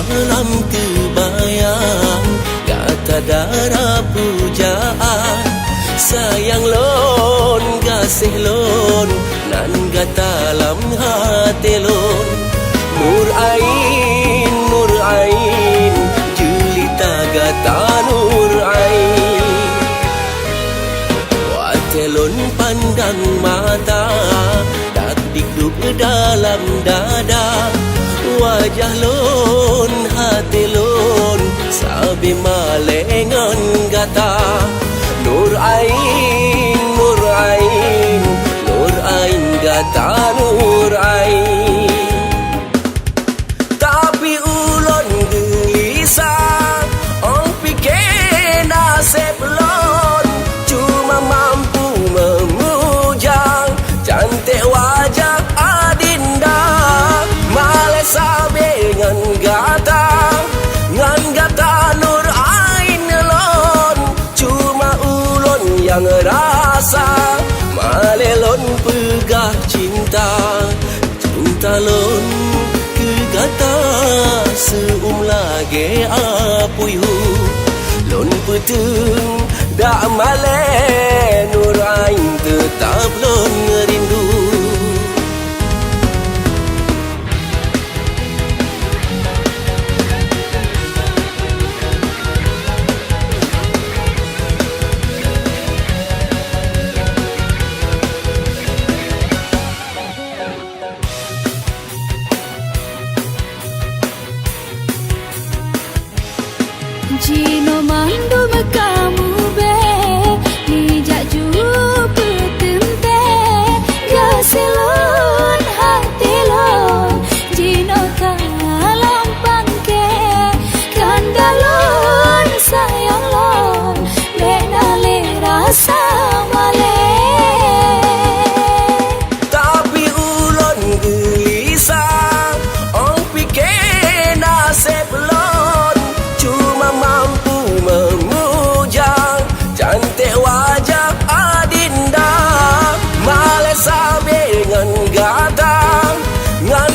malam terbayang, kata darah pujaan. Sayang lon, gasih lon, nan gatalam hati lon. Nur ain, jelita gata nur ain. Watelon pandang mata, tak dikduk dalam dada. Wajah lon, hati lon, sabi malengan gata. Nur ain, nur ain, nur ain gata nur ain. Tapi ulon gelisah, ong pikir nasib lon cuma mampu memuja cantik wajah adinda. Male sabe ngan gata nur ain lon, cuma ulon yang rasa. Male lon pegah cinta, cinta lon ke gata seum lagi apuyu. Lon peteng dak male nur ain tetap lon rindu. Jino mandum kamu be, nijak ju petente, gaselon hati lon, jino kalam pangke, kandalon sayang lon, benale rasa male. Tapi ulon gelisah, ong pikir nasib lon cuma mampu memuja cantik wajah adinda. Male sabe ngan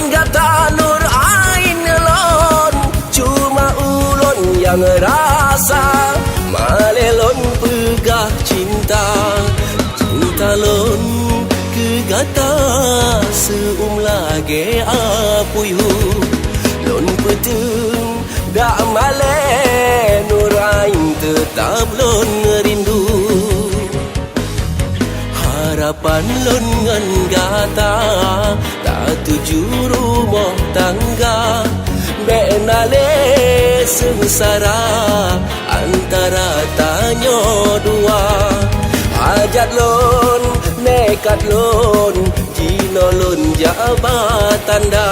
gata nur ain lon, cuma ulon yang rasa. Male lon pegah cinta, cinta lon ke gata seum lagi apuyu. Lon peteng dak male nur ain tetap lon rindu. Harapan lon ngan gata tak tuju rumah tangga. Benale sengsara antara tanyo dua. Hajat lon, nekat lon, jino lon jabat tanda.